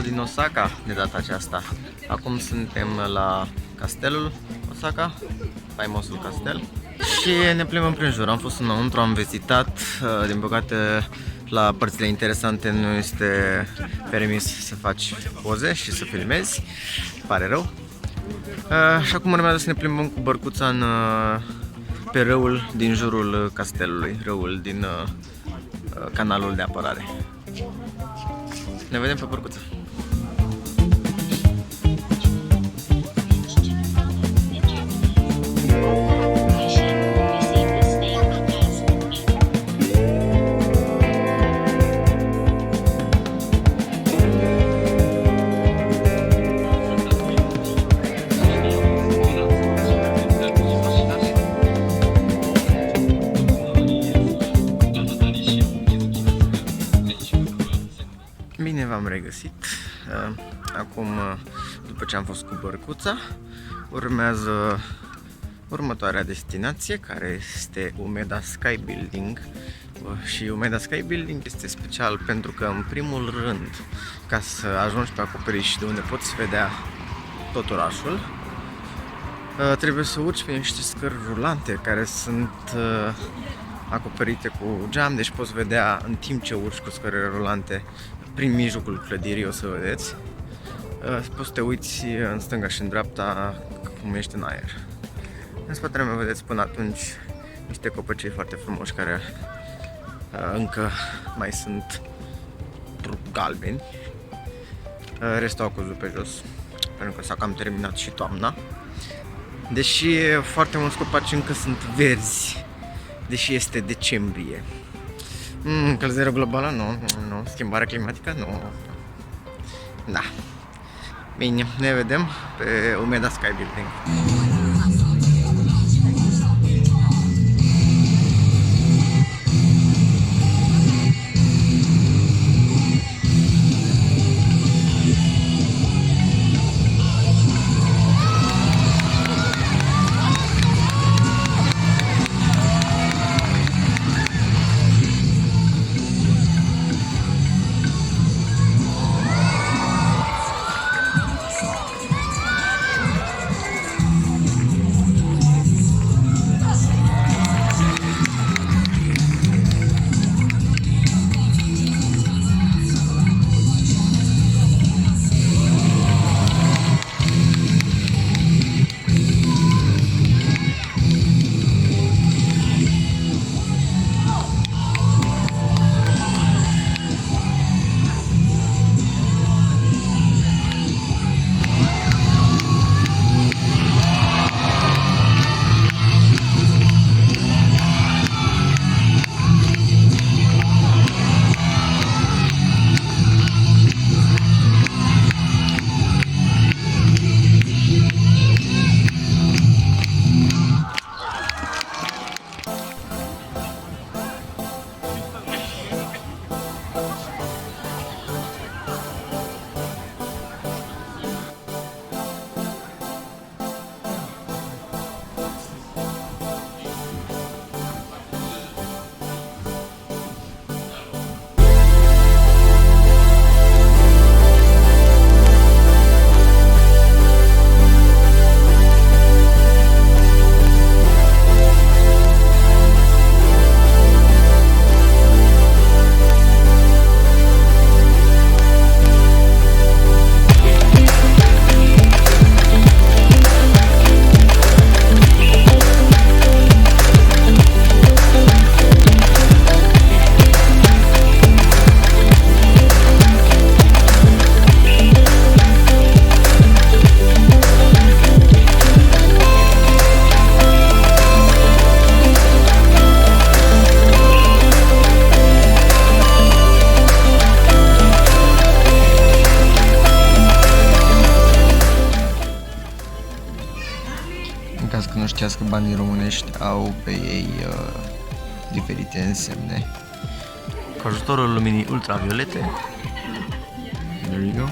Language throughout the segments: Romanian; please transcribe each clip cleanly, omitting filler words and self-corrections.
din Osaka de data aceasta. Acum suntem la castelul Osaka, faimosul castel. Și ne plimbăm prin jur. Am fost înăuntru, am vizitat. Din păcate, la părțile interesante nu este permis să faci poze și să filmezi. Pare rău. Și acum urmează să ne plimbăm cu bărcuța pe râul din jurul castelului, râul din canalul de apărare. Ne vedem pe bărcuță. Bine v-am regăsit. Acum, după ce am fost cu bărcuța, urmează următoarea destinație, care este Umeda Sky Building. Și Umeda Sky Building este special pentru că, în primul rând, ca să ajungi pe acoperiș de unde poți vedea tot orașul, trebuie să urci pe niște scări rulante care sunt acoperite cu geam, deci poți vedea în timp ce urci cu scările rulante prin mijlocul clădirii, o să vedeți. Poți să te uiți în stânga și în dreapta cum ești în aer. În spatele meu vedeți până atunci niște copăcei foarte frumoși care încă mai sunt galbeni. Restul au căzut pe jos pentru că s-a cam terminat și toamna. Deși foarte mulți copaci încă sunt verzi, deși este decembrie. Încălzirea globală? Nu. Schimbarea climatică? Nu. Da. Bine, ne vedem pe Umeda Sky Building. În caz că nu știați că banii românești au pe ei diferite însemne. Cu ajutorul luminii ultraviolete. There you go.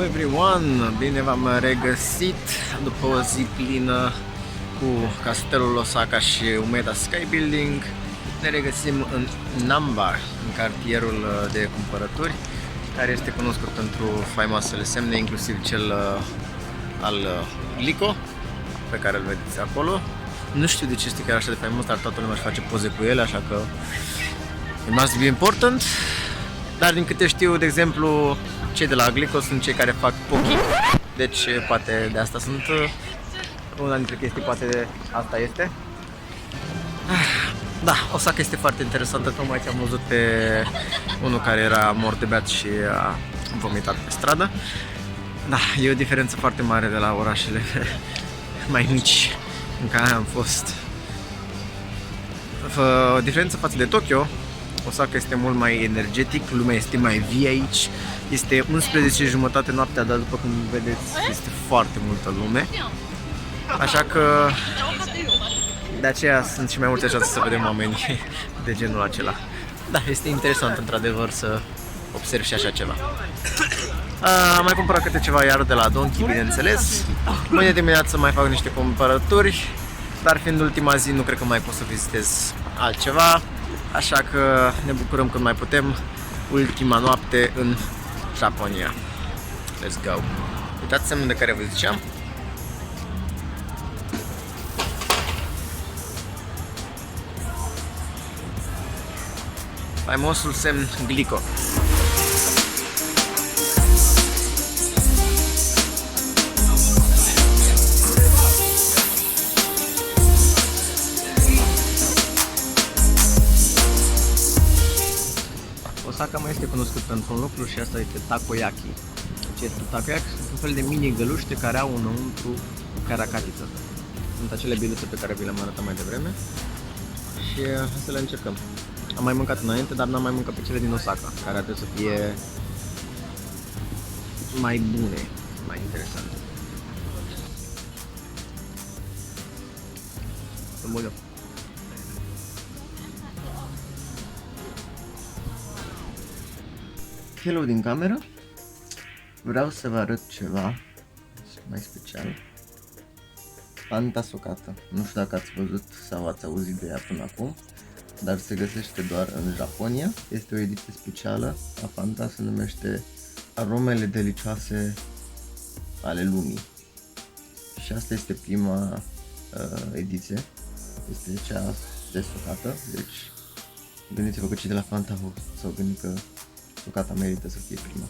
everyone! Bine v-am regăsit după o zi plină cu castelul Osaka și Umeda Sky Building. Ne regăsim în Namba, în cartierul de cumpărături, care este cunoscut pentru faimoasele semne, inclusiv cel al Glico, pe care îl vedeți acolo. Nu știu de ce este chiar așa de faimos, dar toată lumea își face poze cu ele, așa că it must be important. Dar din câte știu, de exemplu, cei de la Glico sunt cei care fac pochi. Deci poate de asta sunt una dintre chestii, poate de asta este. Da, Osaka este foarte interesantă, tocmai ce am văzut pe unul care era mort de beat și a vomitat pe stradă. Da, e o diferență foarte mare de la orașele mai mici în care am fost. O diferență față de Tokyo, Osaka este mult mai energetic, lumea este mai vie aici. Este 11:30 noaptea, dar după cum vedeți este foarte multă lume. Așa că de aceea sunt și mai multe șanse să vedem oameni de genul acela. Da, este interesant într-adevăr să observ și așa ceva. Am mai cumpărat câte ceva iar de la Donki, bineînțeles. Mâine dimineață mai fac niște cumpărături, dar fiind ultima zi nu cred că mai pot să vizitez altceva. Așa că ne bucurăm când mai putem. Ultima noapte în Japonia. Let's go! Uitați semnul de care vă ziceam. Faimosul semn Glico. Osaka mai este cunoscut pentru un lucru și asta este takoyaki. Ce este takoyaki? Sunt un fel de mini găluște care au înăuntru caracatiță. Sunt acele biluțe pe care vi le-am arătat mai devreme. Și hai să le încercăm. Am mai mâncat înainte, dar n-am mai mâncat pe cele din Osaka, care ar trebui să fie mai bune, mai interesante. Sunt bune. Hello din cameră. Vreau să vă arăt ceva mai special. Fanta socată. Nu știu dacă ați văzut sau ați auzit de ea până acum, dar se găsește doar în Japonia. Este o ediție specială a Fanta, se numește Aromele delicioase ale lumii. Și asta este prima ediție. Este cea desocată, deci gândiți-vă că cei de la Fanta s-au gândit că socata merită să fie prima.